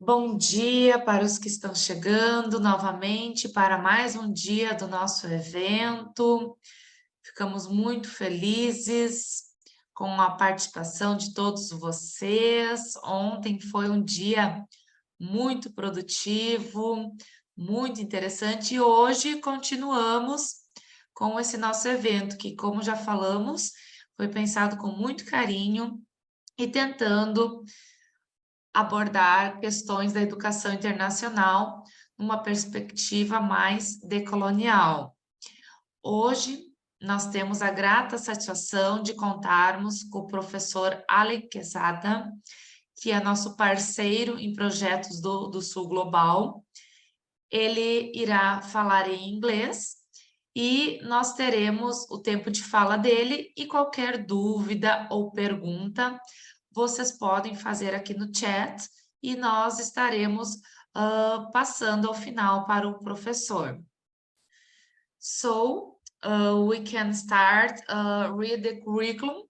Bom dia para os que estão chegando novamente para mais um dia do nosso evento. Ficamos muito felizes com a participação de todos vocês. Ontem foi um dia muito produtivo, muito interessante e hoje continuamos com esse nosso evento que, como já falamos, foi pensado com muito carinho e tentando abordar questões da educação internacional numa perspectiva mais decolonial. Hoje, nós temos a grata satisfação de contarmos com o professor Quesada, que é nosso parceiro em projetos do Sul Global. Ele irá falar em inglês e nós teremos o tempo de fala dele e qualquer dúvida ou pergunta vocês podem fazer aqui no chat e nós estaremos passando ao final para o professor. So, we can start read the curriculum.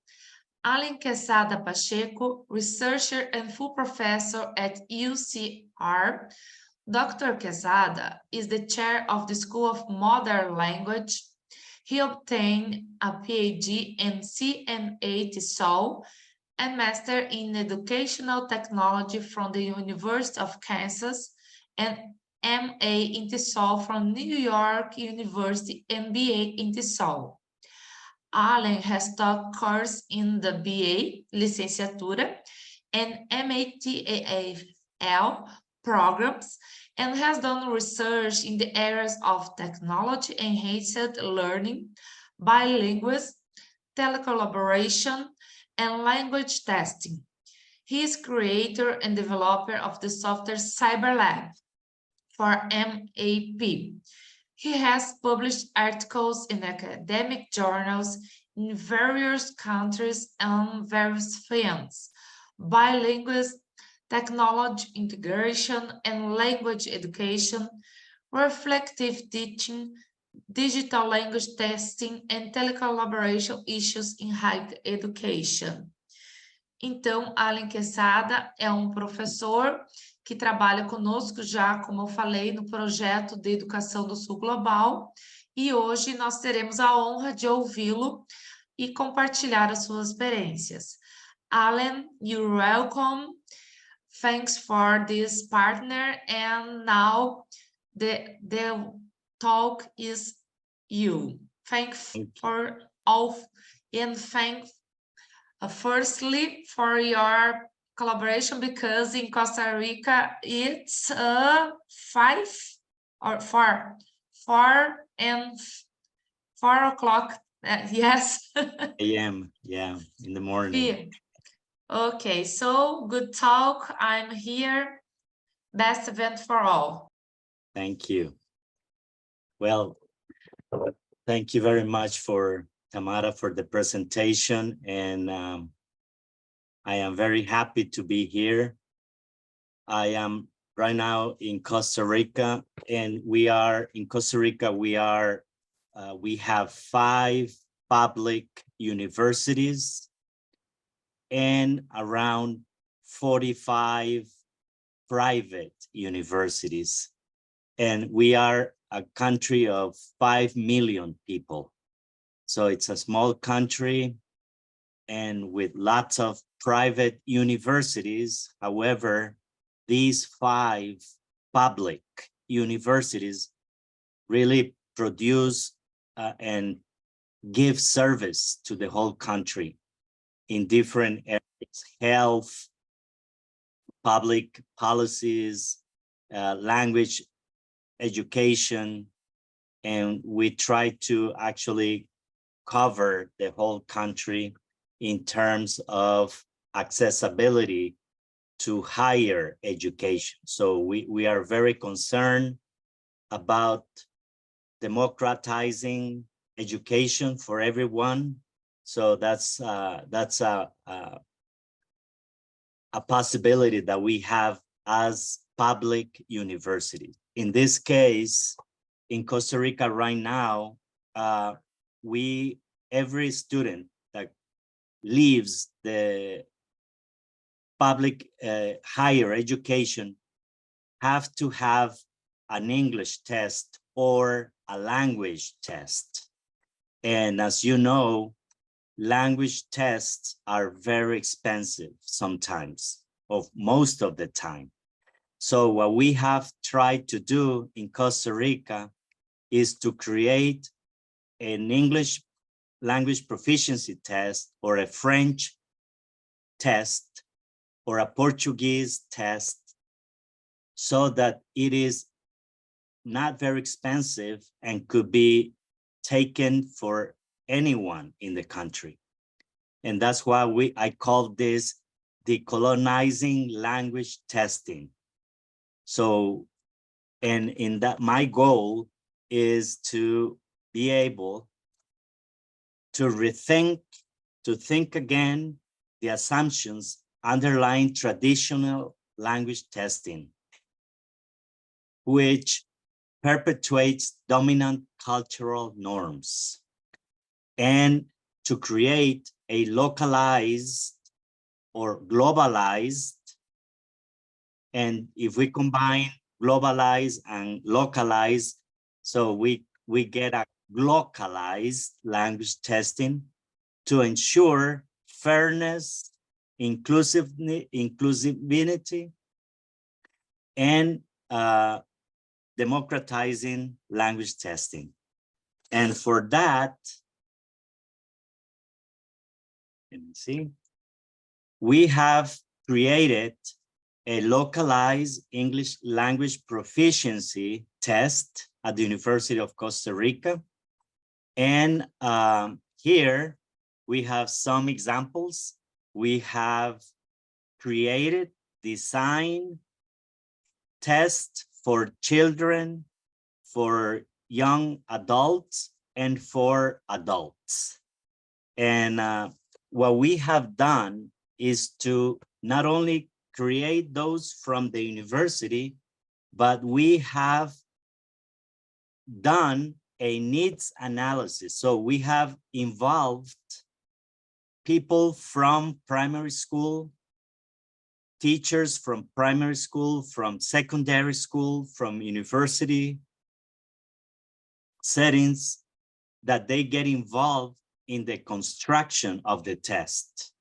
Quesada Pacheco, researcher and full professor at UCR. Dr. Quesada is the chair of the School of Modern Language. He obtained a PhD in CMA TESOL and Master in Educational Technology from the University of Kansas and MA in TESOL from New York University MBA in TESOL. Allen has taught courses in the BA, Licenciatura, and MATAL programs and has done research in the areas of technology-enhanced learning, bilingualism, telecollaboration, and language testing. He is creator and developer of the software CyberLab for MAP. He has published articles in academic journals in various countries and various fields: bilingualism, technology integration and language education, reflective teaching, digital language testing and telecollaboration issues in higher education. Então, Allen Quesada é um professor que trabalha conosco já, como eu falei, no projeto de educação do Sul Global, e hoje nós teremos a honra de ouvi-lo e compartilhar as suas experiências. Allen, you're welcome. Thanks for this partner, and now the talk is you. Thanks for all, and thanks firstly for your collaboration, because in Costa Rica it's 5 or 4 o'clock. Yes. AM, yeah, in the morning. Yeah. Okay, so good talk. I'm here. Best event for all. Thank you. Well, thank you very much for Tamara for the presentation, and I am very happy to be here. I am right now in Costa Rica, and we are in Costa Rica. We have 5 public universities and around 45 private universities. And we are a country of 5 million people. So it's a small country and with lots of private universities. However, these 5 public universities really produce and give service to the whole country in different areas: health, public policies, language education, and we try to actually cover the whole country in terms of accessibility to higher education. So we are very concerned about democratizing education for everyone. So that's a possibility that we have as public universities. In this case, in Costa Rica right now, every student that leaves the public higher education have to have an English test or a language test. And as you know, language tests are very expensive sometimes, of most of the time. So what we have tried to do in Costa Rica is to create an English language proficiency test or a French test or a Portuguese test, so that it is not very expensive and could be taken for anyone in the country. And that's why I call this decolonizing language testing. So, and in that, my goal is to be able to think again the assumptions underlying traditional language testing, which perpetuates dominant cultural norms, and to create a localized or globalized, and if we combine globalized and localized, so we get a localized language testing to ensure fairness, inclusivity, and democratizing language testing. And for that, let me see, we have created a localized English language proficiency test at the University of Costa Rica. And here we have some examples. We have created, designed tests for children, for young adults, and for adults. And what we have done is to not only create those from the university, but we have done a needs analysis. So we have involved people from primary school, teachers from primary school, from secondary school, from university settings, that they get involved in the construction of the test.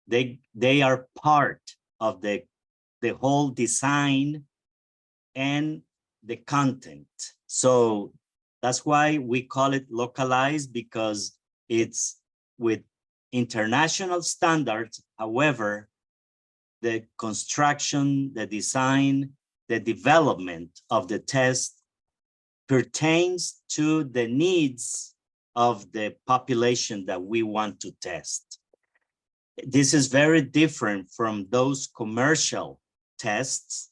They are part of the whole design and the content. So that's why we call it localized, because it's with international standards. However, the construction, the design, the development of the test pertains to the needs of the population that we want to test. This is very different from those commercial tests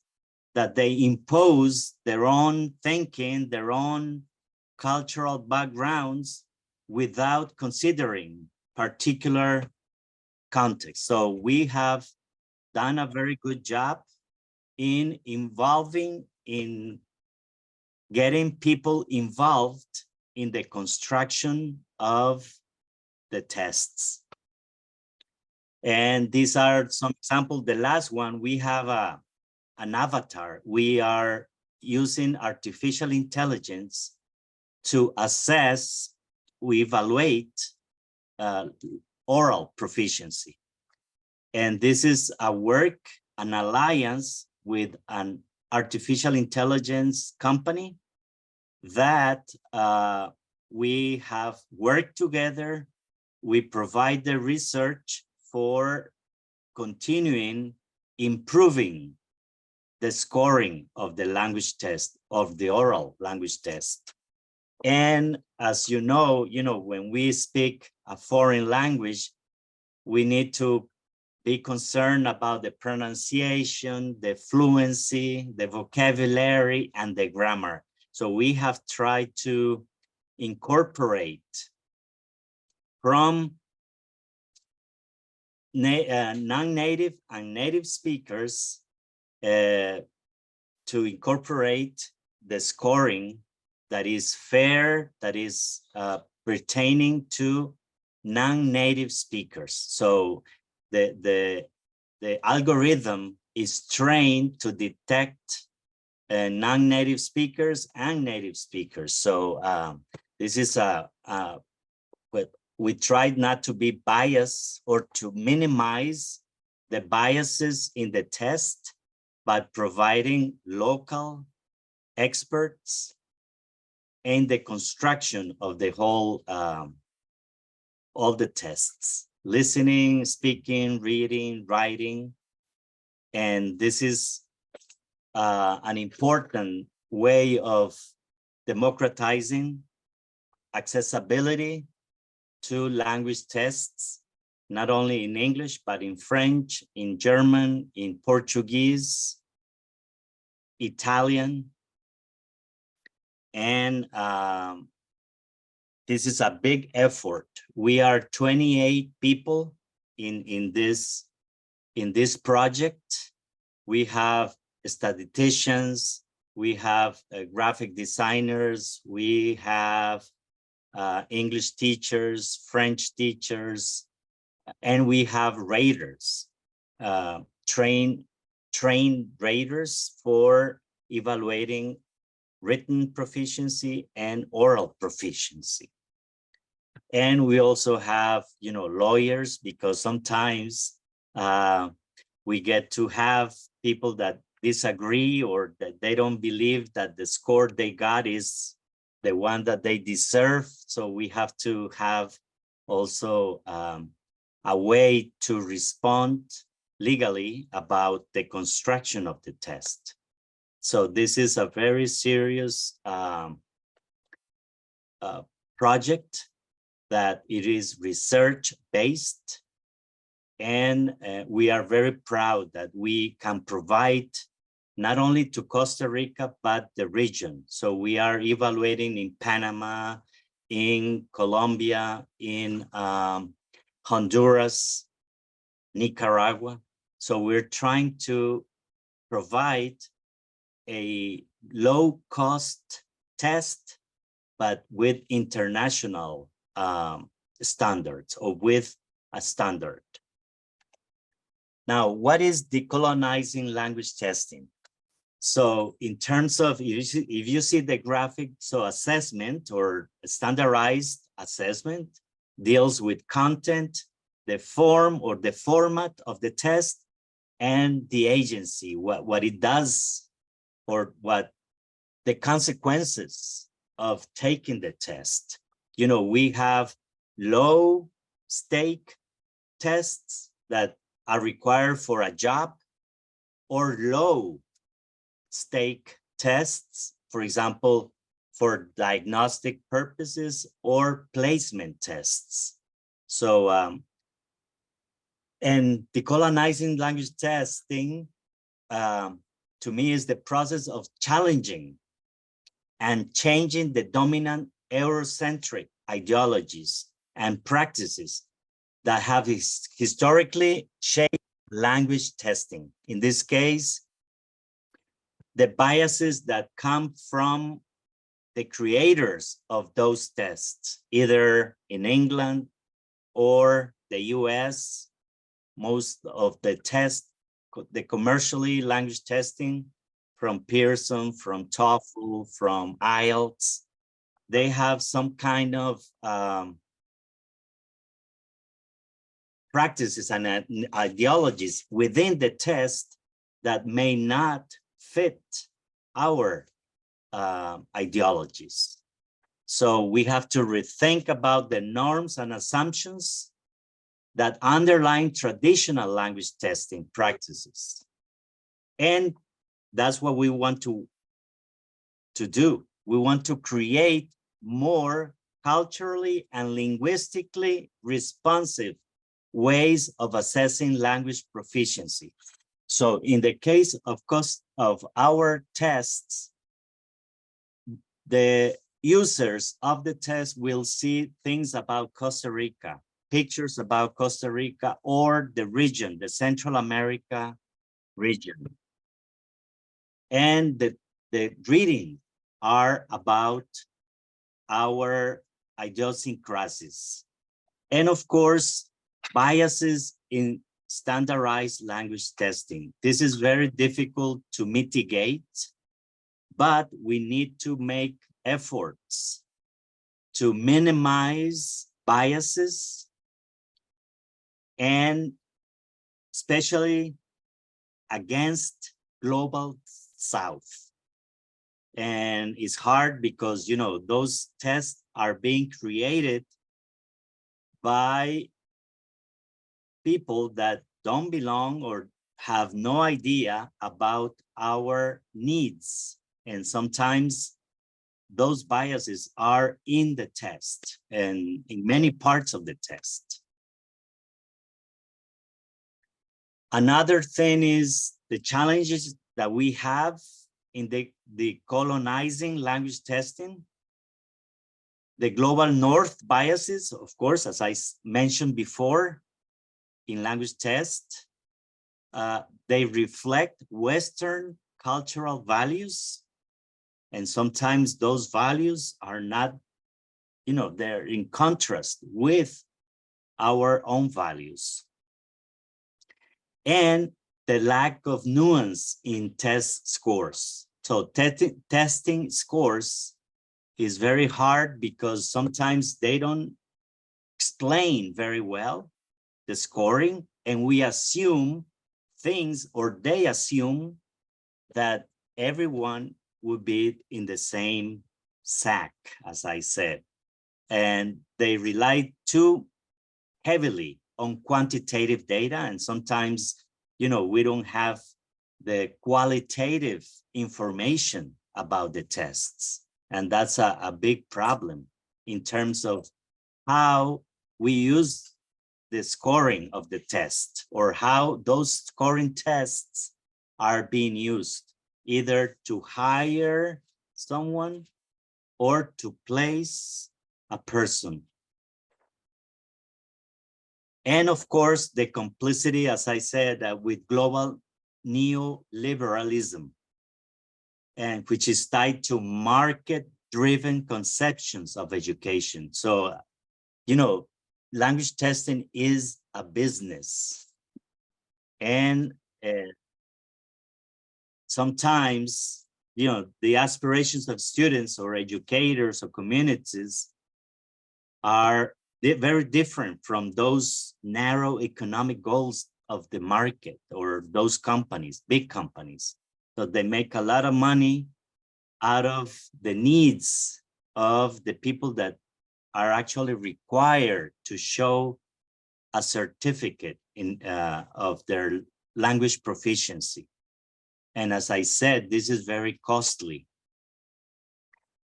that they impose their own thinking, their own cultural backgrounds without considering particular context. So we have done a very good job in getting people involved in the construction of the tests. And these are some examples. The last one, we have an avatar. We are using artificial intelligence to assess, we evaluate oral proficiency. And this is a work, an alliance with an artificial intelligence company that we have worked together. We provide the research for continuing improving the scoring of the language test, of the oral language test. And as you know, when we speak a foreign language, we need to be concerned about the pronunciation, the fluency, the vocabulary, and the grammar. So we have tried to incorporate from non-native and native speakers to incorporate the scoring that is fair, that is pertaining to non-native speakers. So the algorithm is trained to detect non-native speakers and native speakers. So this is we tried not to be biased or to minimize the biases in the test, but providing local experts in the construction of the whole, all the tests, listening, speaking, reading, writing. And this is an important way of democratizing accessibility to language tests, not only in English, but in French, in German, in Portuguese, Italian. And this is a big effort. We are 28 people in this project. We have statisticians, we have graphic designers, we have English teachers, French teachers, and we have raters, trained raters for evaluating written proficiency and oral proficiency. And we also have, lawyers, because sometimes we get to have people that disagree or that they don't believe that the score they got is the one that they deserve. So we have to have also a way to respond legally about the construction of the test. So this is a very serious project, that it is research-based. And we are very proud that we can provide not only to Costa Rica, but the region. So we are evaluating in Panama, in Colombia, in Honduras, Nicaragua. So we're trying to provide a low-cost test, but with international standards, or with a standard. Now, what is decolonizing language testing? So in terms of, if you see the graphic, so assessment or standardized assessment deals with content, the form or the format of the test, and the agency, what it does, or what the consequences of taking the test. We have low stake tests that are required for a job, or low stake tests, for example, for diagnostic purposes, or placement tests. So, and decolonizing language testing, to me, is the process of challenging and changing the dominant Eurocentric ideologies and practices that have historically shaped language testing. In this case, the biases that come from the creators of those tests, either in England or the US. Most of the tests, the commercially language testing, from Pearson, from TOEFL, from IELTS, they have some kind of practices and ideologies within the test that may not fit our ideologies. So we have to rethink about the norms and assumptions that underlie traditional language testing practices. And that's what we want to do. We want to create more culturally and linguistically responsive ways of assessing language proficiency. So in the case of our tests, the users of the test will see things about Costa Rica, pictures about Costa Rica, or the region, the Central America region. And the reading are about our idiosyncrasies. And of course, biases in standardized language testing. This is very difficult to mitigate but we need to make efforts to minimize biases, and especially against global South. And it's hard because, you know, those tests are being created by people that don't belong or have no idea about our needs. And sometimes those biases are in the test and in many parts of the test. Another thing is the challenges that we have in the colonizing language testing. The global North biases, of course, as I mentioned before, in language test, they reflect Western cultural values. And sometimes those values are not, you know, they're in contrast with our own values. And the lack of nuance in test scores. So testing scores is very hard because sometimes they don't explain very well the scoring, and we assume things, or they assume that everyone would be in the same sack, as I said, and they rely too heavily on quantitative data, and sometimes, you know, we don't have the qualitative information about the tests, and that's a big problem in terms of how we use the scoring of the test, or how those scoring tests are being used, either to hire someone or to place a person. And of course, the complicity, as I said, with global neoliberalism, and which is tied to market-driven conceptions of education. So, you know, language testing is a business. And sometimes, you know, the aspirations of students or educators or communities are very different from those narrow economic goals of the market or those companies, big companies. So they make a lot of money out of the needs of the people that are actually required to show a certificate of their language proficiency. And as I said, this is very costly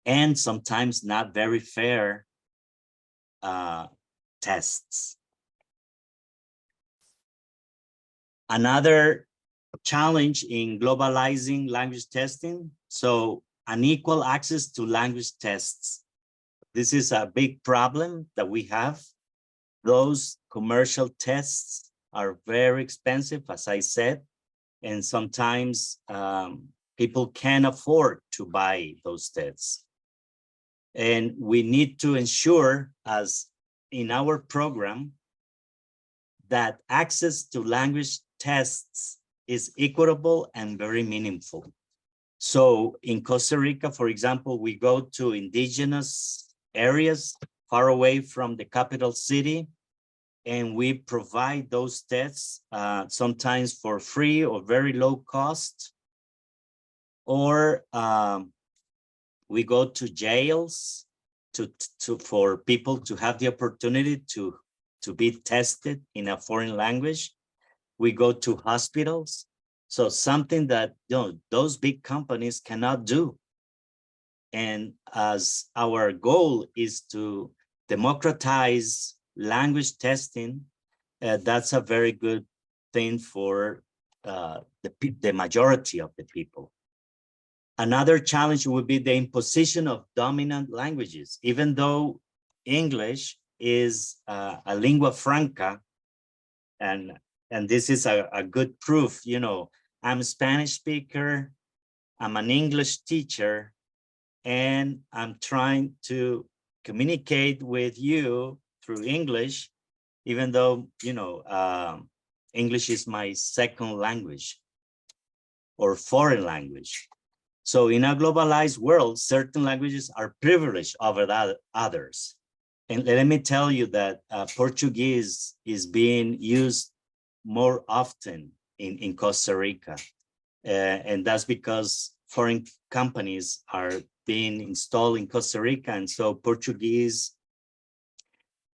and sometimes not very fair tests. Another challenge in globalizing language testing, so unequal access to language tests. This is a big problem that we have. Those commercial tests are very expensive, as I said, and sometimes people can't afford to buy those tests. And we need to ensure, as in our program, that access to language tests is equitable and very meaningful. So in Costa Rica, for example, we go to indigenous areas far away from the capital city, and we provide those tests sometimes for free or very low cost. Or we go to jails for people to have the opportunity to be tested in a foreign language. We go to hospitals. So something that, you know, those big companies cannot do. And as our goal is to democratize language testing, that's a very good thing for the majority of the people. Another challenge would be the imposition of dominant languages. Even though English is a lingua franca, and this is a good proof, you know, I'm a Spanish speaker, I'm an English teacher, and I'm trying to communicate with you through English, even though, you know, English is my second language or foreign language. So in a globalized world, certain languages are privileged over the others. And let me tell you that Portuguese is being used more often in Costa Rica. And that's because foreign companies are being installed in Costa Rica. And so Portuguese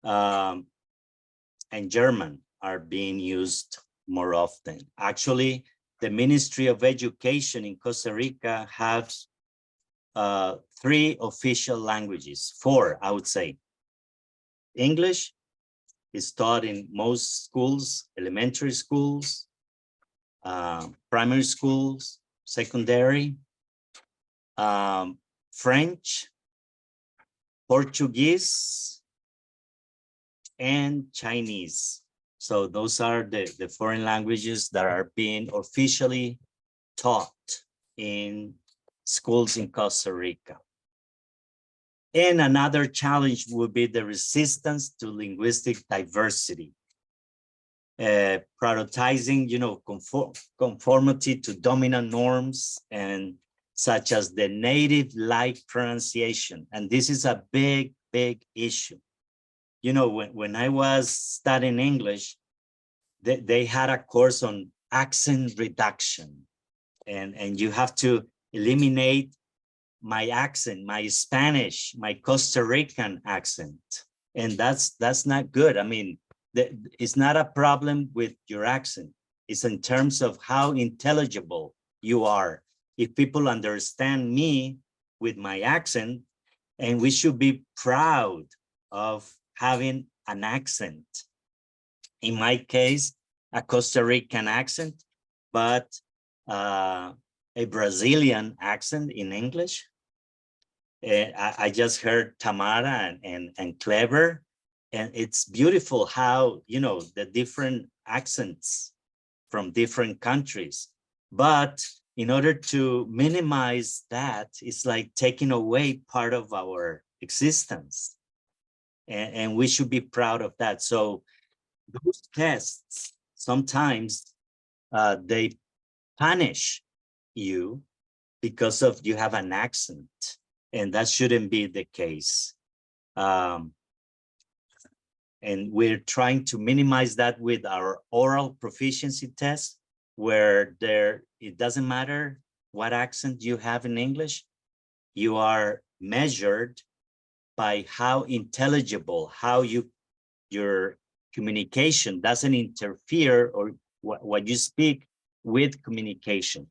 and German are being used more often. Actually, the Ministry of Education in Costa Rica has 3 official languages, 4, I would say. English is taught in most schools, elementary schools, primary schools, secondary, French, Portuguese, and Chinese. So those are the foreign languages that are being officially taught in schools in Costa Rica. And another challenge would be the resistance to linguistic diversity. Prioritizing, conformity to dominant norms and such as the native-like pronunciation. And this is a big, big issue. When I was studying English, they had a course on accent reduction. And you have to eliminate my accent, my Spanish, my Costa Rican accent. And that's not good. I mean, it's not a problem with your accent. It's in terms of how intelligible you are. If people understand me with my accent, and we should be proud of having an accent. In my case, a Costa Rican accent, but a Brazilian accent in English. I just heard Tamara and Clever, and it's beautiful how, the different accents from different countries. But in order to minimize that, it's like taking away part of our existence. And we should be proud of that. So those tests, sometimes they punish you because of you have an accent, and that shouldn't be the case. And we're trying to minimize that with our oral proficiency test, where it doesn't matter what accent you have in English, you are measured by how intelligible, how your communication doesn't interfere, or what you speak with communication.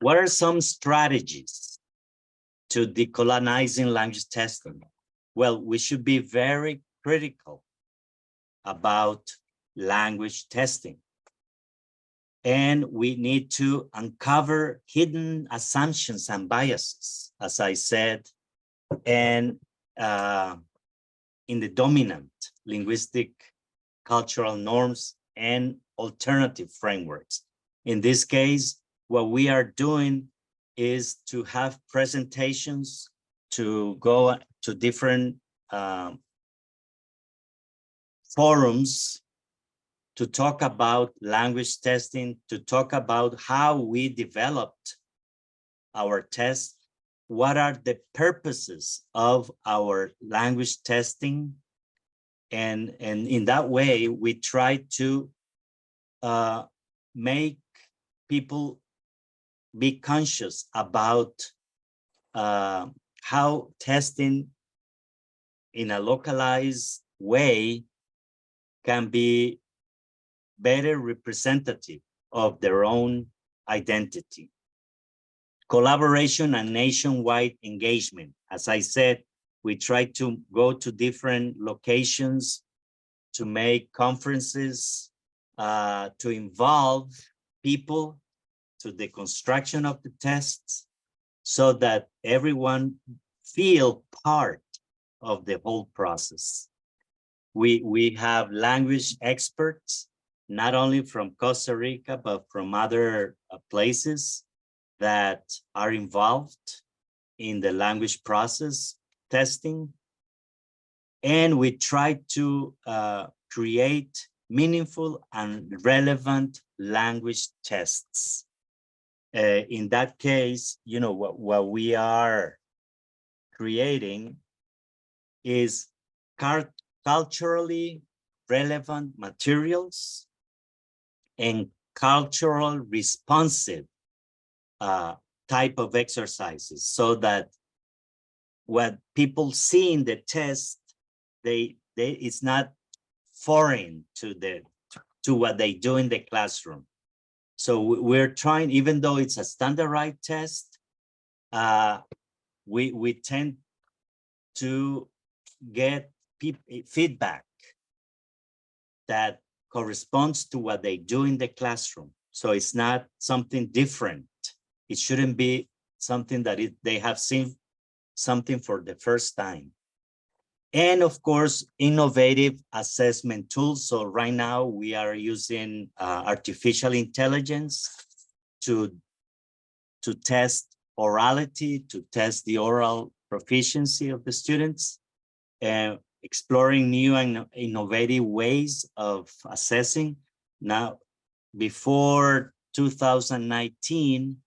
What are some strategies to decolonizing language testing? Well, we should be very critical about language testing. And we need to uncover hidden assumptions and biases, as I said, and in the dominant linguistic cultural norms and alternative frameworks. In this case, what we are doing is to have presentations, to go to different forums, to talk about language testing, to talk about how we developed our tests, what are the purposes of our language testing. And in that way, we try to make people be conscious about how testing in a localized way can be better representative of their own identity. Collaboration and nationwide engagement. As I said, we try to go to different locations to make conferences, to involve people to the construction of the tests, so that everyone feel part of the whole process. We have language experts, not only from Costa Rica, but from other places that are involved in the language process testing. And we try to create meaningful and relevant language tests. In that case, what we are creating is culturally relevant materials and cultural responsive type of exercises, so that what people see in the test, it's not foreign to what they do in the classroom. So we're trying, even though it's a standardized test, we tend to get feedback that corresponds to what they do in the classroom. So it's not something different. It shouldn't be something that they have seen something for the first time. And of course, innovative assessment tools. So right now we are using artificial intelligence to test orality, to test the oral proficiency of the students, and exploring new and innovative ways of assessing. Now, before 2019,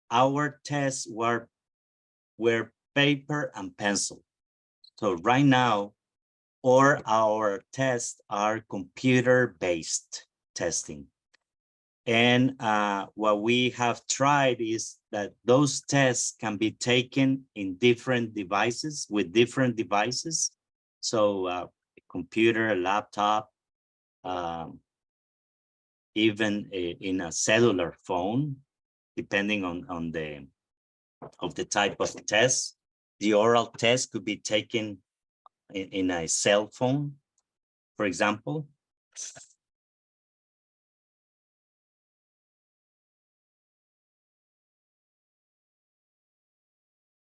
our tests were paper and pencil. So right now, all our tests are computer-based testing. And what we have tried is that those tests can be taken in different devices, with different devices. So a computer, a laptop, even in a cellular phone, depending on the type of test. The oral test could be taken in a cell phone, for example.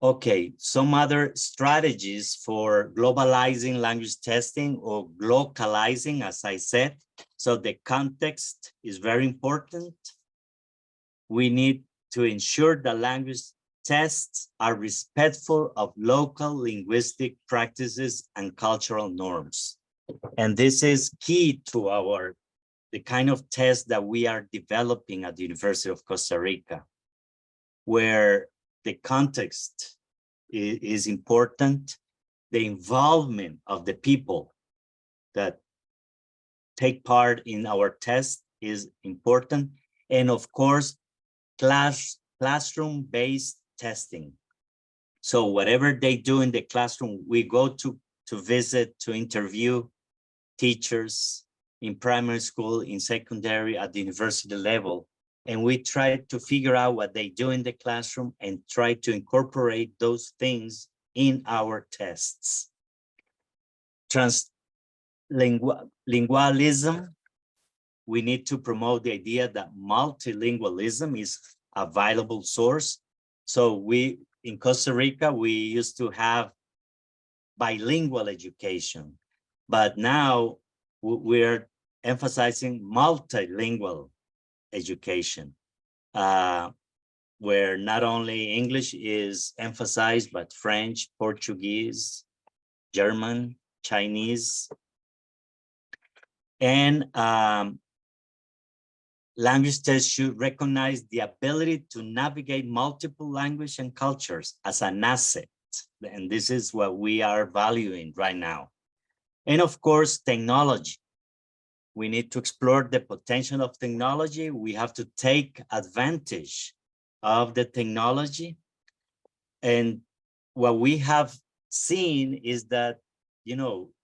Okay, some other strategies for globalizing language testing, or localizing, as I said. So the context is very important. We need to ensure that language tests are respectful of local linguistic practices and cultural norms. And this is key to the kind of test that we are developing at the University of Costa Rica, where the context is important, the involvement of the people that take part in our test is important, and of course, classroom-based testing. So whatever they do in the classroom, we go to visit, to interview teachers in primary school, in secondary, at the university level. And we try to figure out what they do in the classroom and try to incorporate those things in our tests. Translingualism, we need to promote the idea that multilingualism is a viable source. So in Costa Rica, we used to have bilingual education, but now we're emphasizing multilingual education, where not only English is emphasized, but French, Portuguese, German, Chinese. And language tests should recognize the ability to navigate multiple languages and cultures as an asset. And this is what we are valuing right now. And of course, technology. We need to explore the potential of technology. We have to take advantage of the technology. And what we have seen is that,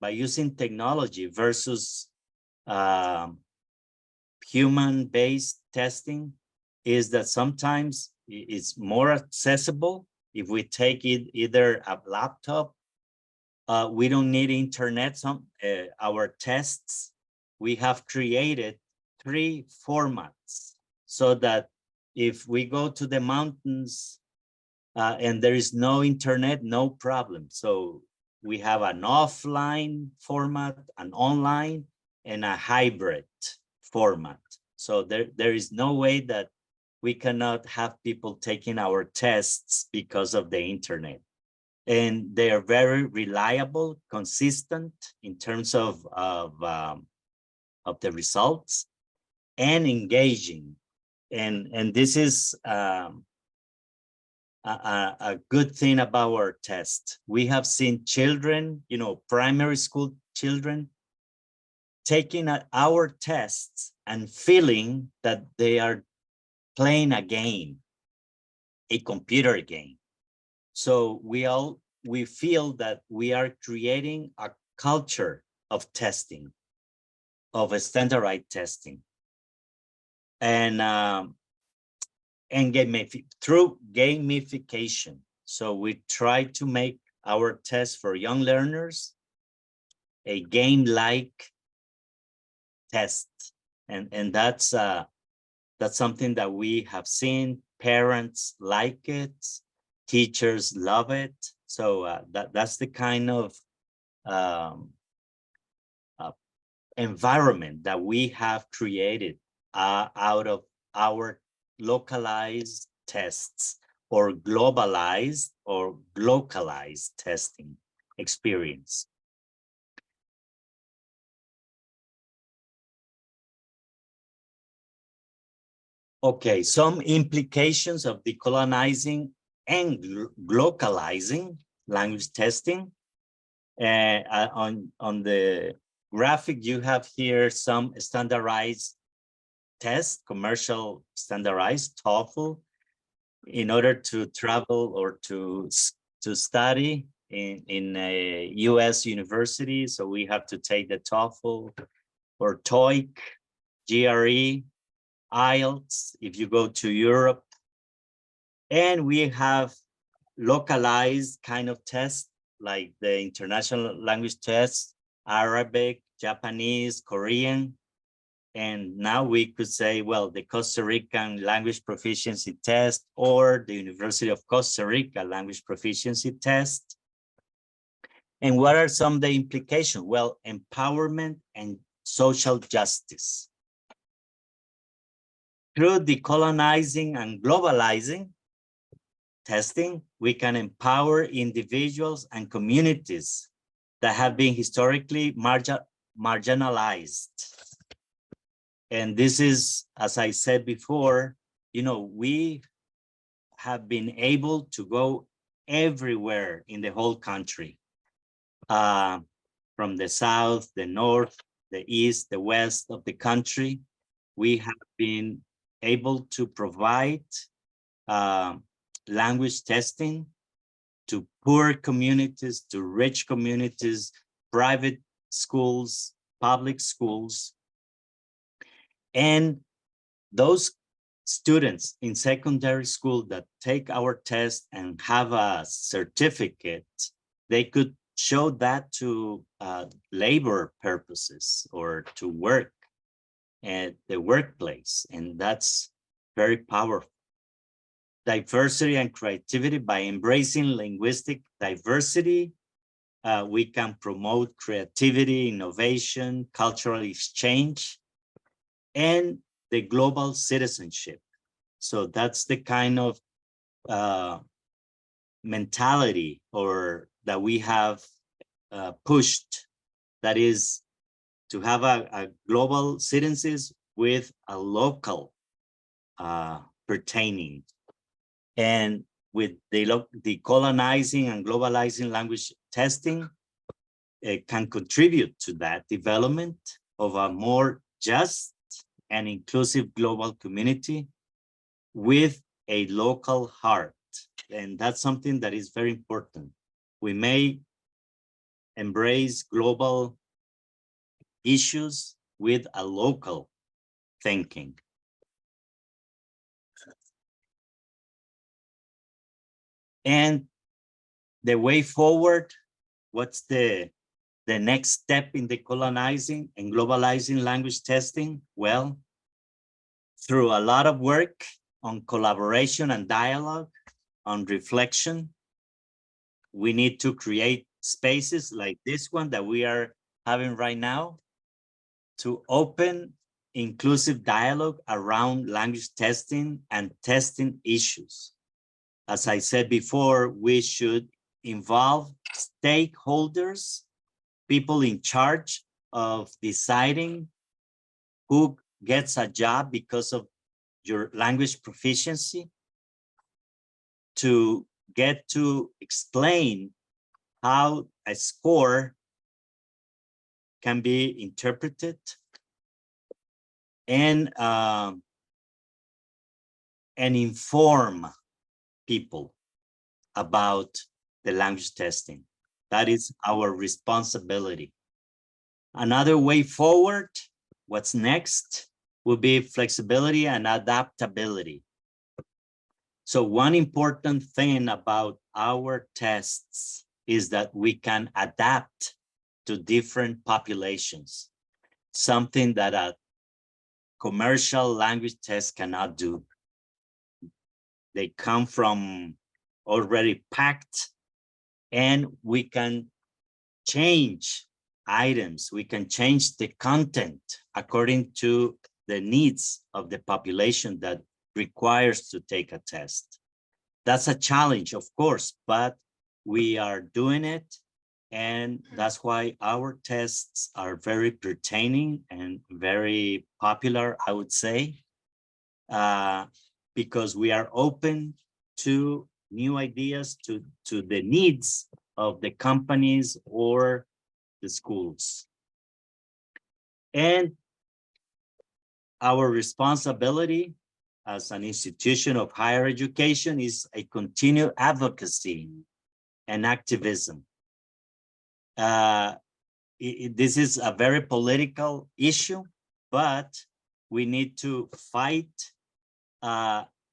by using technology versus human-based testing, is that sometimes it's more accessible if we take it either a laptop. We don't need internet. Our tests, we have created 3 formats, so that if we go to the mountains and there is no internet, no problem. So we have an offline format, an online, and a hybrid format. So there is no way that we cannot have people taking our tests because of the internet. And they are very reliable, consistent in terms of the results, and engaging. And this is a good thing about our test. We have seen children, primary school children, taking our tests and feeling that they are playing a game, a computer game. So we feel that we are creating a culture of testing, of a standardized testing, and through gamification. So we try to make our tests for young learners a game-like test, and that's something that we have seen. Parents like it, teachers love it. So that's the kind of um, environment that we have created out of our localized tests or globalized or localized testing experience. Okay, some implications of decolonizing and localizing language testing. On the graphic, you have here some standardized tests, commercial standardized TOEFL, in order to travel or to study in a US university. So we have to take the TOEFL or TOEIC, GRE, IELTS if you go to Europe. And we have localized kind of tests like the international language tests, Arabic, Japanese, Korean. And now we could say, well, the Costa Rican language proficiency test or the University of Costa Rica language proficiency test. And what are some of the implications? Well, empowerment and social justice. Through decolonizing and globalizing testing, we can empower individuals and communities that have been historically marginalized. And this is, as I said before, we have been able to go everywhere in the whole country, from the south, the north, the east, the west of the country. We have been able to provide language testing to poor communities, to rich communities, private schools, public schools. And those students in secondary school that take our test and have a certificate, they could show that to labor purposes or to work at the workplace. And that's very powerful. Diversity and creativity. By embracing linguistic diversity, we can promote creativity, innovation, cultural exchange, and the global citizenship. So that's the kind of mentality or that we have pushed, that is to have a global citizens with a local pertaining. And with the decolonizing and globalizing language testing, it can contribute to that development of a more just and inclusive global community with a local heart. And that's something that is very important. We may embrace global issues with a local thinking. And the way forward, what's the next step in decolonizing and globalizing language testing? Well, through a lot of work on collaboration and dialogue, on reflection, we need to create spaces like this one that we are having right now to open inclusive dialogue around language testing and testing issues. As I said before, we should involve stakeholders, people in charge of deciding who gets a job because of your language proficiency, to get to explain how a score can be interpreted and inform people about the language testing. That is our responsibility. Another way forward, what's next, will be flexibility and adaptability. So one important thing about our tests is that we can adapt to different populations, something that a commercial language test cannot do. They come from already packed, and we can change items. We can change the content according to the needs of the population that requires to take a test. That's a challenge, of course, but we are doing it. And that's why our tests are very pertaining and very popular, I would say, because we are open to new ideas, to the needs of the companies or the schools. And our responsibility as an institution of higher education is a continued advocacy and activism. This is a very political issue, but we need to fight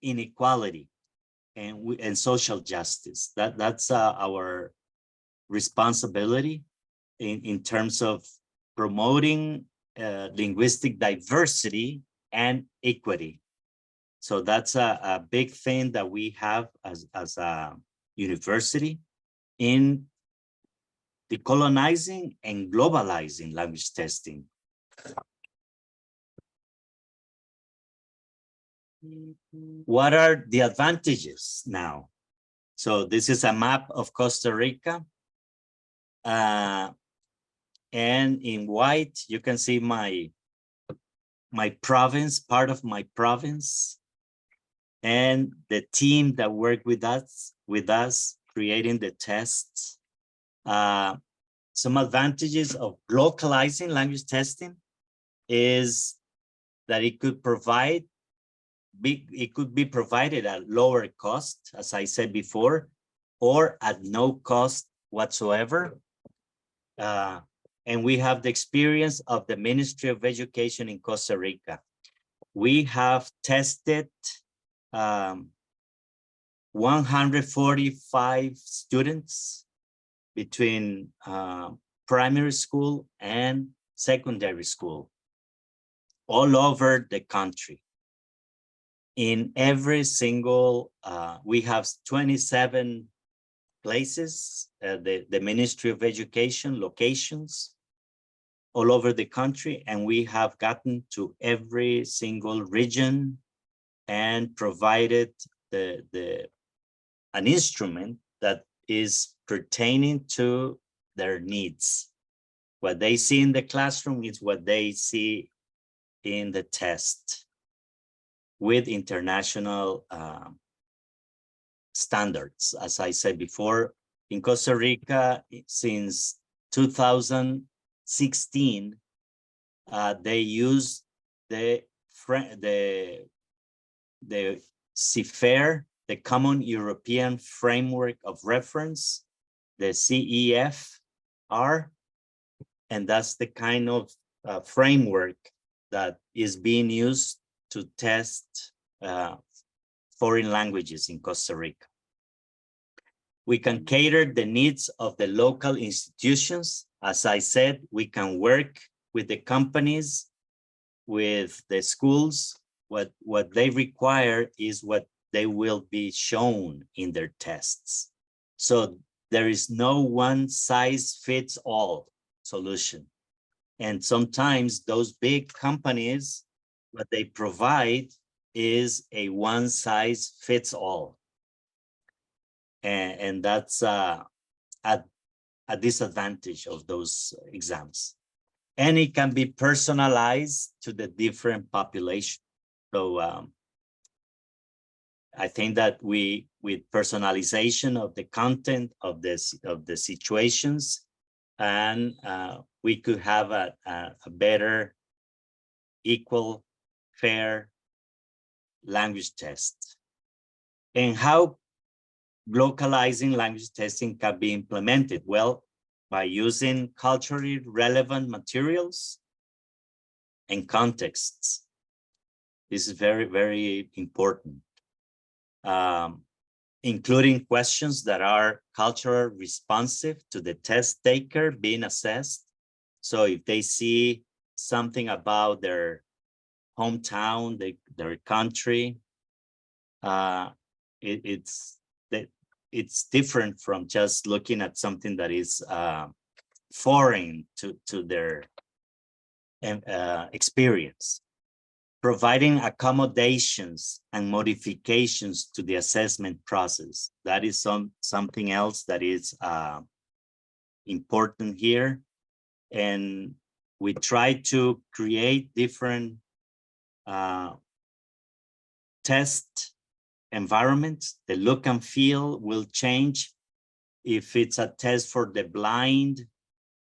inequality and social justice. That's our responsibility in terms of promoting linguistic diversity and equity. So that's a big thing that we have as a university in decolonizing and globalizing language testing. What are the advantages now? So this is a map of Costa Rica. And in white, you can see my province, part of my province, and the team that worked with us creating the tests. Some advantages of localizing language testing is that it could be provided at lower cost, as I said before, or at no cost whatsoever. And we have the experience of the Ministry of Education in Costa Rica. We have tested 145 students between primary school and secondary school all over the country. In every single, we have 27 places, the Ministry of Education locations all over the country, and we have gotten to every single region and provided an instrument that is pertaining to their needs. What they see in the classroom is what they see in the test with international standards. As I said before, in Costa Rica, since 2016, they use the CFR, the Common European Framework of Reference, the CEFR, and that's the kind of framework that is being used to test foreign languages in Costa Rica. We can cater the needs of the local institutions. As I said, we can work with the companies, with the schools. What they require is what they will be shown in their tests. So there is no one size fits all solution. And sometimes those big companies, what they provide is a one size fits all. And that's a disadvantage of those exams. And it can be personalized to the different population. So I think that with personalization of the content of the situations, and we could have a better, equal, fair language test. And how localizing language testing can be implemented? Well, by using culturally relevant materials and contexts. This is very, very important. Including questions that are culturally responsive to the test taker being assessed. So if they see something about their hometown, their country, it's different from just looking at something that is foreign to their experience. Providing accommodations and modifications to the assessment process. That is something else that is important here. And we try to create different test environments. The look and feel will change if it's a test for the blind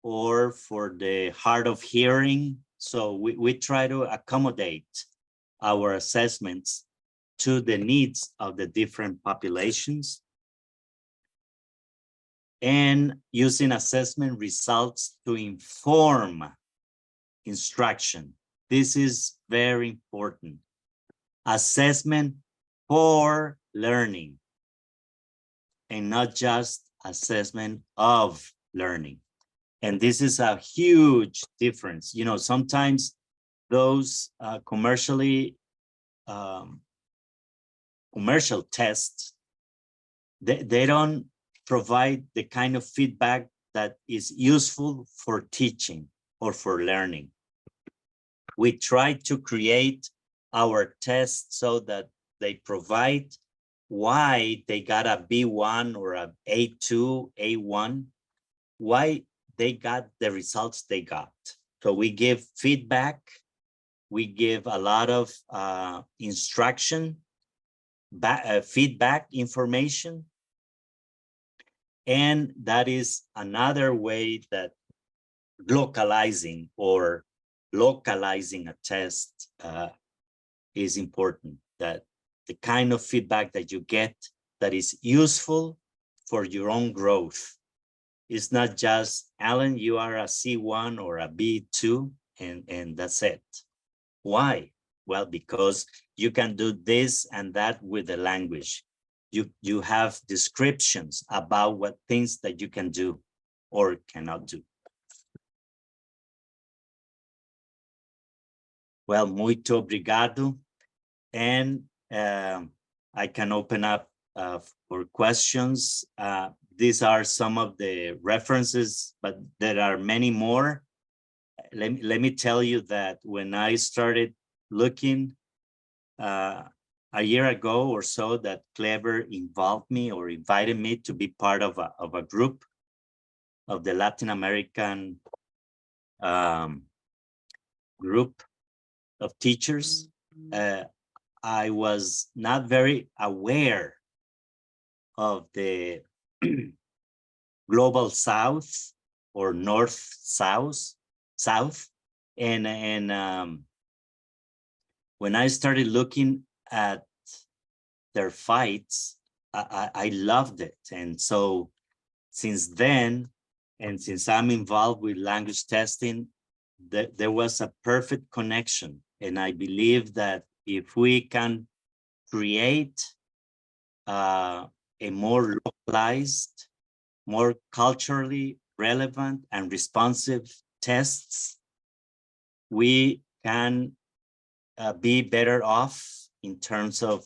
or for the hard of hearing. So we try to accommodate our assessments to the needs of the different populations, and using assessment results to inform instruction. This is very important. Assessment for learning and not just assessment of learning. And this is a huge difference. You know, sometimes those commercial tests, they don't provide the kind of feedback that is useful for teaching or for learning. We try to create our tests so that they provide why they got a B1 or a A2, A1, why they got the results they got. So we give feedback, we give a lot of instruction, feedback information. And that is another way that localizing a test is important, that the kind of feedback that you get that is useful for your own growth. It's not just, Alan, you are a C1 or a B2 and that's it. Why? Well, because you can do this and that with the language. You have descriptions about what things that you can do or cannot do. Well, muito obrigado. And I can open up for questions. These are some of the references, but there are many more. Let me tell you that when I started looking a year ago or so, that Clever involved me or invited me to be part of a group of the Latin American group of teachers. I was not very aware of the global South or North-South. And when I started looking at their fights, I loved it. And so since then, and since I'm involved with language testing, there was a perfect connection. And I believe that if we can create a more localized, more culturally relevant and responsive tests, we can be better off in terms of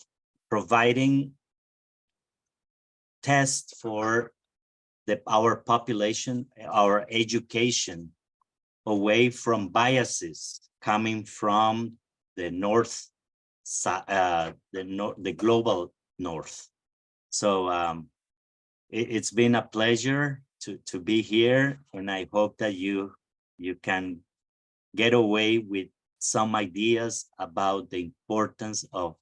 providing tests for our population, our education, away from biases coming from the north, the global north. So it's been a pleasure to be here, and I hope that you can get away with some ideas about the importance of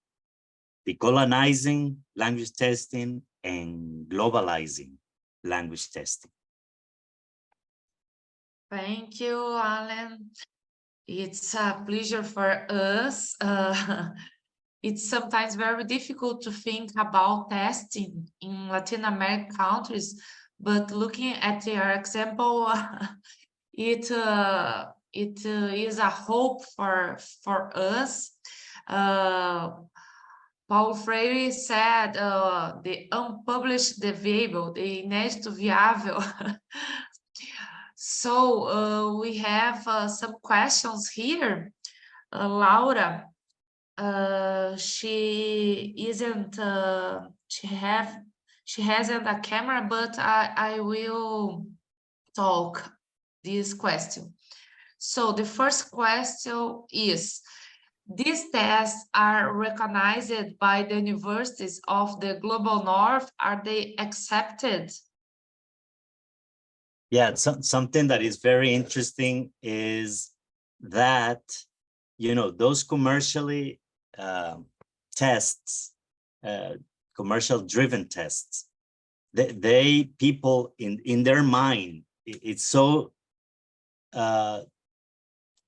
decolonizing language testing and globalizing language testing. Thank you, Alan. It's a pleasure for us. It's sometimes very difficult to think about testing in Latin American countries, but looking at your example, it is a hope for us. Paulo Freire said, the unpublished viable, the inédito viável. So we have some questions here. Laura, she isn't, she hasn't a camera, but I will talk this question. So the first question is, these tests are recognized by the universities of the Global North. Are they accepted? Yeah, something that is very interesting is that, you know, those commercially tests, commercial driven tests, they people in their mind, it's so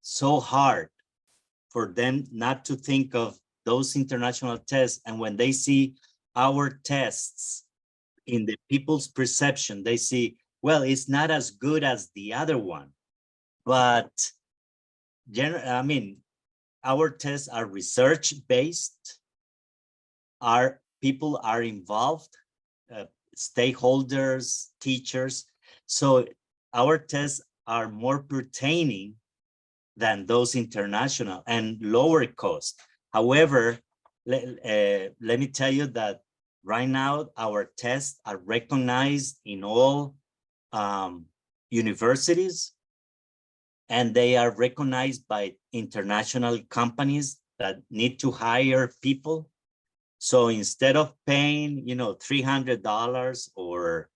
so hard for them not to think of those international tests. And when they see our tests in the people's perception, they see, well, it's not as good as the other one, but I mean, our tests are research based. Our people are involved, stakeholders, teachers. So our tests are more pertaining than those international and lower cost. However, let me tell you that right now our tests are recognized in all universities, and they are recognized by international companies that need to hire people. So instead of paying, you know, $300 or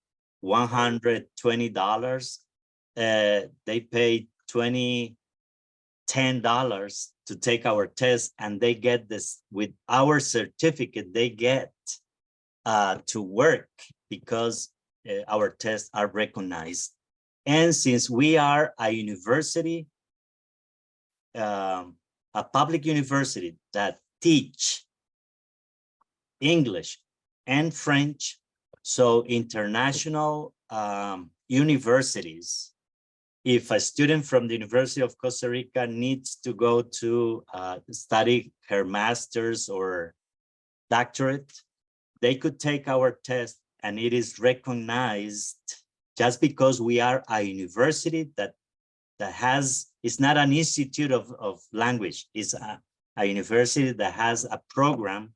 $120, they pay $10 to take our test, and they get this with our certificate. They get to work because our tests are recognized. And since we are a university, a public university that teach English and French, so international universities, if a student from the University of Costa Rica needs to go to study her master's or doctorate, they could take our test, and it is recognized just because we are a university that has, it's not an institute of language, it's a university that has a program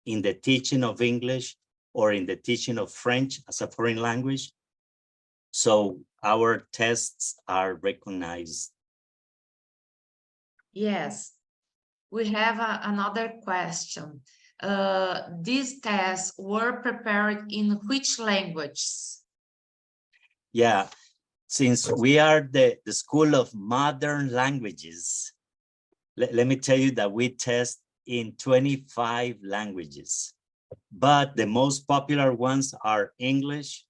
in the teaching of English or in the teaching of French as a foreign language. So our tests are recognized. Yes, we have another question. These tests were prepared in which languages? Yeah, since we are the School of Modern Languages, let me tell you that we test in 25 languages, but the most popular ones are English,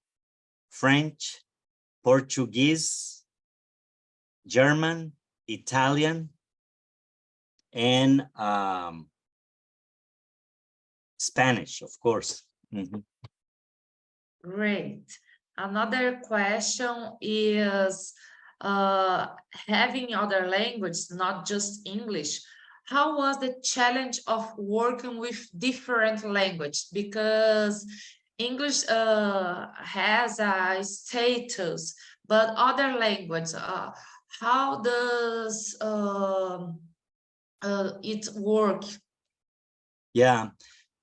French, Portuguese, German, Italian, and Spanish, of course. Mm-hmm. Great. Another question is, having other languages, not just English, how was the challenge of working with different languages? Because English has a status, but other languages, how does it work? Yeah,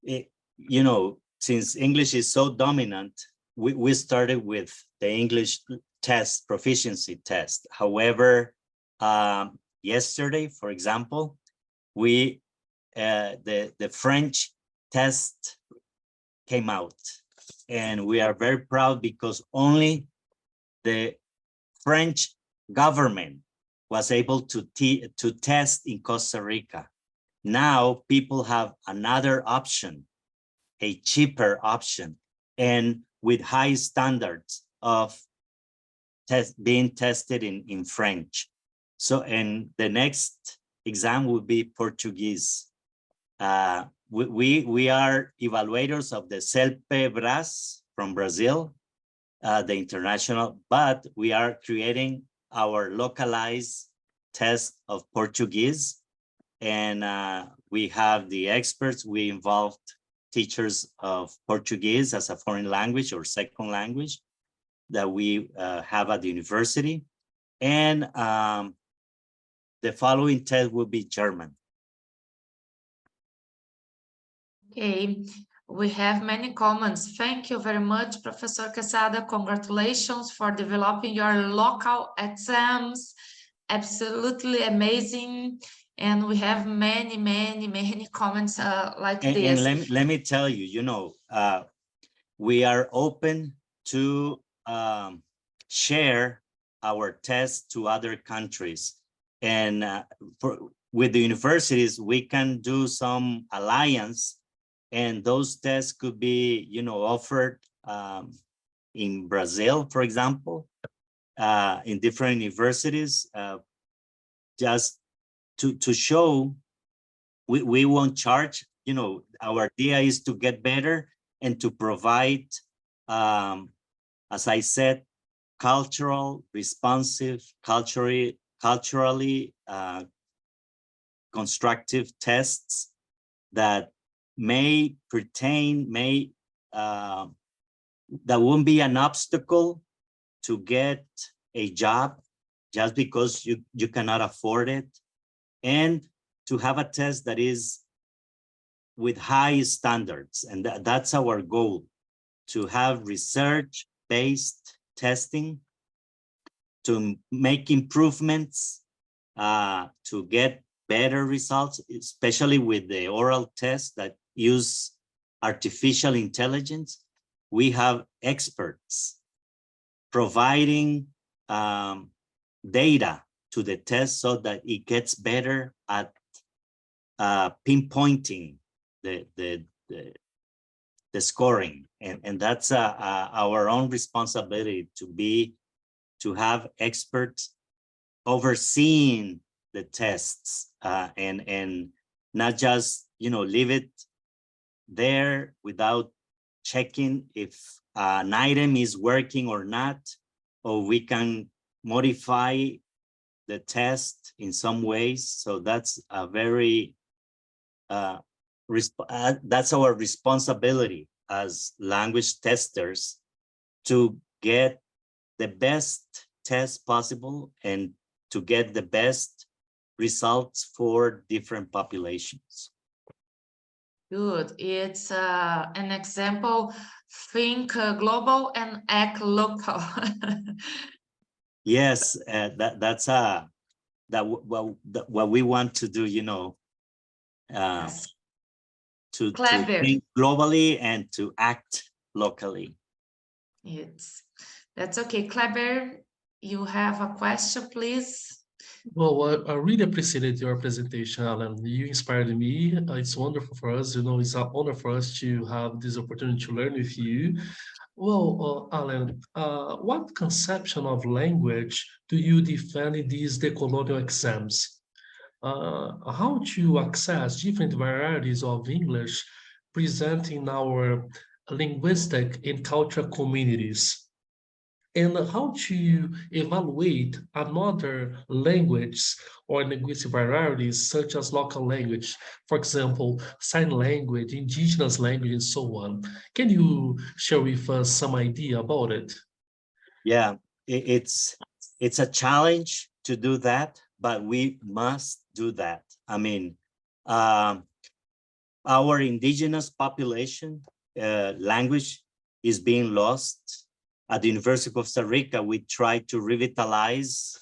you know, since English is so dominant, we started with the English test, proficiency test. However, yesterday, for example, we the French test came out, and we are very proud because only the French government was able to test in Costa Rica. Now people have another option. a cheaper option and with high standards of being tested in French. So, and the next exam will be Portuguese. We are evaluators of the CELPE-BRAS from Brazil, the international, but we are creating our localized test of Portuguese. And we have the experts. We involved teachers of Portuguese as a foreign language or second language that we have at the university. And the following test will be German. Okay, we have many comments. Thank you very much, Professor Quesada. Congratulations for developing your local exams. Absolutely amazing. And we have many comments like this. And let me tell you, you know, we are open to share our tests to other countries. And with the universities, we can do some alliance, and those tests could be, you know, offered in Brazil, for example, in different universities, just to show we won't charge. You know, our idea is to get better and to provide, as I said, cultural, responsive, culturally constructive tests that may pertain, that won't be an obstacle to get a job just because you cannot afford it, and to have a test that is with high standards. And that's our goal, to have research-based testing, to make improvements, to get better results, especially with the oral tests that use artificial intelligence. We have experts providing data to the test so that it gets better at pinpointing the scoring, and that's our own responsibility to have experts overseeing the tests, and not just, you know, leave it there without checking if an item is working or not, or we can modify the test in some ways. So that's a very that's our responsibility as language testers, to get the best test possible and to get the best results for different populations. Good. It's an example, think global and act local. Yes, that's what we want to do, you know, Yes. to Clever. think globally and to act locally. That's okay. Clever, you have a question, please? Well, I really appreciated your presentation, Alan. You inspired me. It's wonderful for us. You know, it's an honor for us to have this opportunity to learn with you. Well, Alan, what conception of language do you define in these decolonial exams? How to access different varieties of English present in our linguistic and cultural communities? And how to evaluate another language or linguistic varieties such as local language, for example, sign language, indigenous language, and so on. Can you share with us some idea about it? Yeah, it's a challenge to do that, but we must do that. I mean, our indigenous population language is being lost. At the University of Costa Rica, we try to revitalize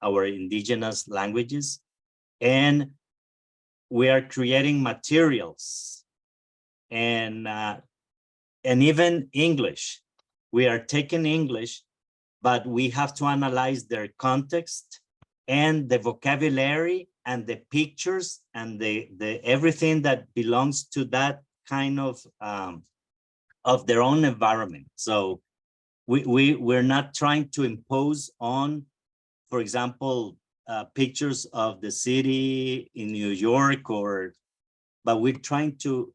our indigenous languages, and we are creating materials and even English. We are taking English, but we have to analyze their context and the vocabulary and the pictures and the everything that belongs to that kind of their own environment. So we're not trying to impose on, for example, pictures of the city in New York, but we're trying to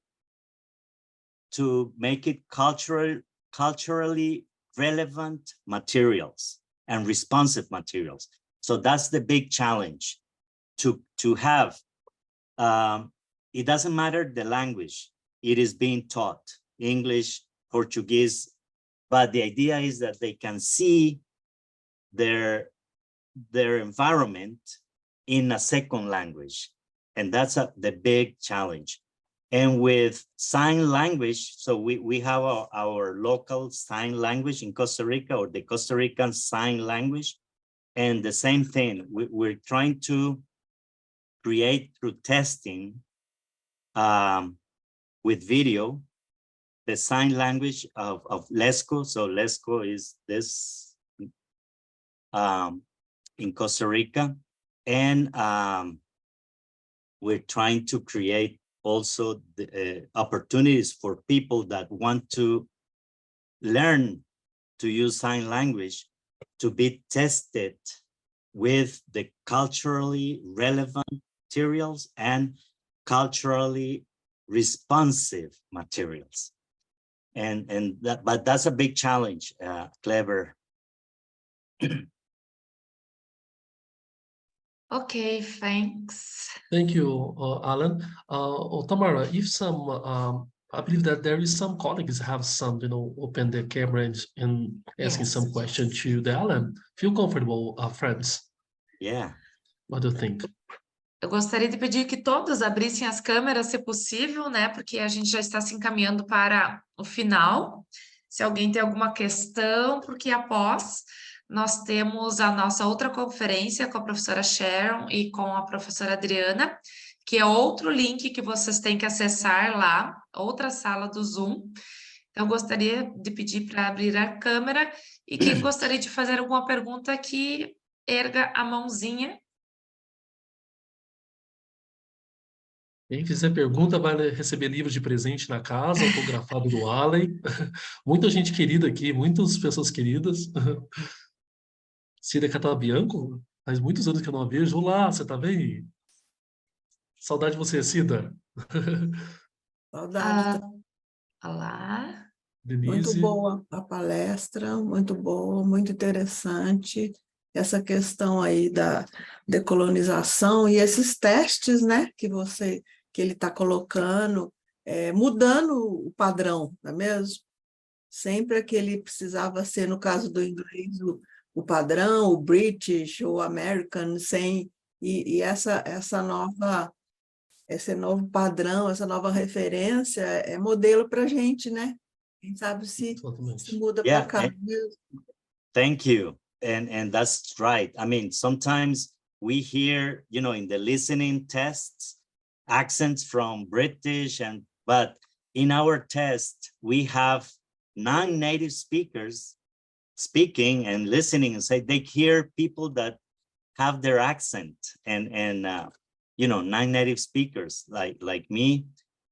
make it culturally relevant materials and responsive materials. So that's the big challenge, to have, it doesn't matter the language, it is being taught, English, Portuguese, but the idea is that they can see their environment in a second language. And that's the big challenge. And with sign language, so we have our local sign language in Costa Rica, or the Costa Rican sign language. And the same thing, we're trying to create through testing with video, the sign language of Lesco. So Lesco is this in Costa Rica. And we're trying to create also the opportunities for people that want to learn to use sign language to be tested with the culturally relevant materials and culturally responsive materials. But that's a big challenge, Clever. Okay, thanks. Thank you, Alan. Tamara, if I believe that there is some colleagues have open their camera and asking Yes. some question to the Alan. Feel comfortable, friends. Yeah. What do you think? Eu gostaria de pedir que todos abrissem as câmeras, se possível, né? Porque a gente já está se encaminhando para o final. Se alguém tem alguma questão, porque após nós temos a nossa outra conferência com a professora Sharon e com a professora Adriana, que é outro link que vocês têm que acessar lá, outra sala do Zoom. Então, eu gostaria de pedir para abrir a câmera, e quem gostaria de fazer alguma pergunta, que erga a mãozinha. Quem fizer pergunta vai receber livro de presente na casa, autografado do Allen. Muita gente querida aqui, muitas pessoas queridas. Cida Catabianco, faz muitos anos que eu não a vejo. Olá, você tá bem? Saudade de você, Cida. Saudade. Olá. Muito Denise. boa a palestra, muito boa, muito interessante. Essa questão aí da decolonização e esses testes, né, que ele está colocando, mudando o padrão, não é mesmo? Sempre aquele precisava ser, no caso do inglês, o padrão, o British, o American, e esse novo padrão, essa nova referência é modelo para a gente, né? Quem sabe se muda para cá. Thank you. And that's right. I mean, sometimes we hear, in the listening tests, accents from British, but in our test, we have non-native speakers speaking and listening, and say they hear people that have their accent and non-native speakers like me.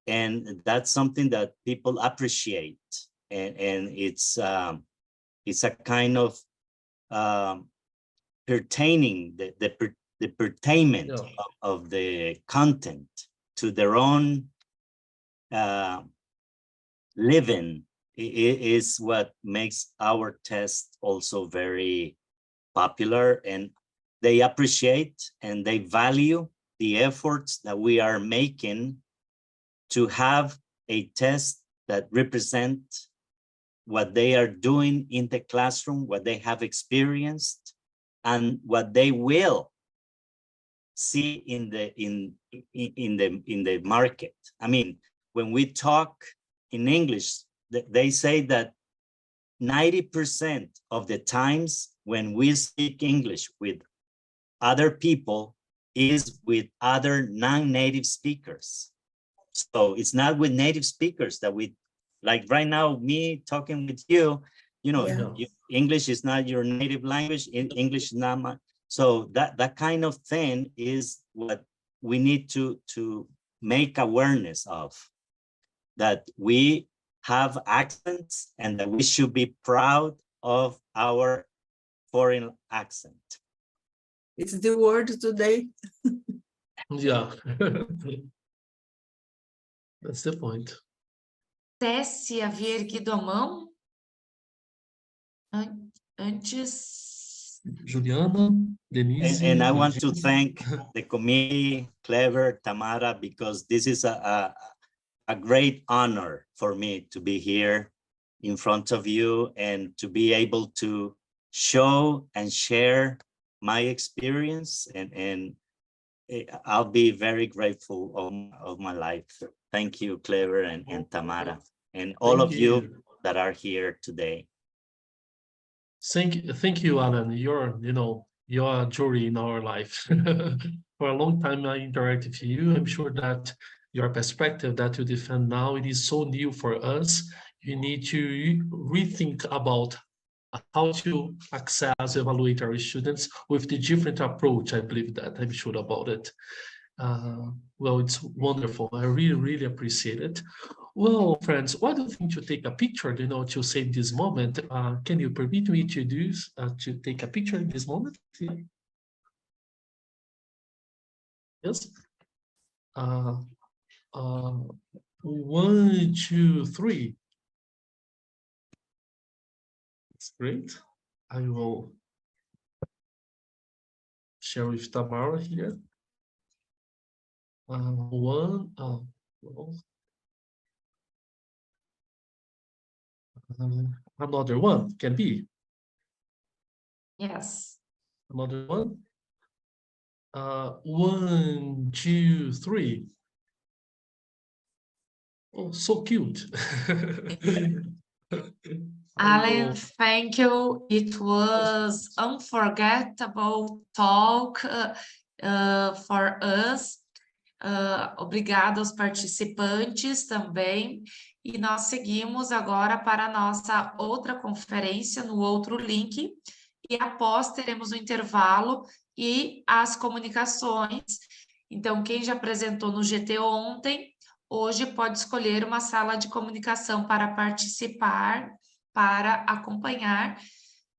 And that's something that people appreciate. And it's a kind of pertaining the pertainment of the content to their own living is what makes our test also very popular, and they appreciate and they value the efforts that we are making to have a test that represent what they are doing in the classroom, what they have experienced, and what they will see in the market. I mean, when we talk in English, they say that 90% of the times when we speak English with other people is with other non-native speakers. So it's not with native speakers that we, like right now, me talking with you, English is not your native language, English is not my, so that kind of thing is what we need to make awareness of. that we have accents and that we should be proud of our foreign accent. It's the word today. Yeah. That's the point. Tessie havia erguido a mão antes. Juliana, Denise. And I want to thank the committee, Clever, Tamara, because this is a great honor for me to be here in front of you and to be able to show and share my experience, and I'll be very grateful of my life. Thank you, Clever and Tamara, and all of you that are here today. Thank you, Alan. You're a jury in our life. For a long time, I interacted with you. I'm sure that your perspective that you defend now, it is so new for us. You need to rethink about how to access, evaluate our students with the different approach. I believe that, I'm sure about it. Well, it's wonderful. I really, really appreciate it. Well, friends, why do you think to take a picture, to save this moment? Can you permit me to take a picture in this moment? Yes. 1, 2, 3. That's great. I will share with Tamara here. Another one can be. Yes. Another one. 1, 2, 3. Oh, so cute. Alan, thank you. It was unforgettable talk for us. Obrigada aos participantes também. E nós seguimos agora para a nossa outra conferência no outro link. E após teremos o intervalo e as comunicações. Então, quem já apresentou no GT ontem, hoje pode escolher uma sala de comunicação para participar, para acompanhar,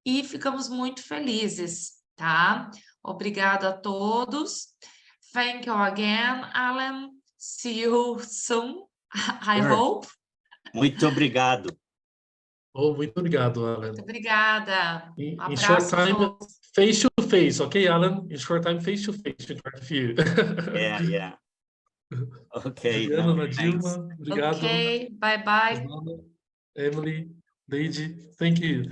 e ficamos muito felizes, tá? Obrigada a todos. Thank you again, Alan. See you soon, I hope. Muito obrigado. Oh, muito obrigado, Alan. Muito obrigada. In short time, face to face, okay, Alan? In short time, face to face to interview you. Yeah. Okay. Juliana, Dilma, obrigado. Okay, bye-bye. Emily, Deide, thank you.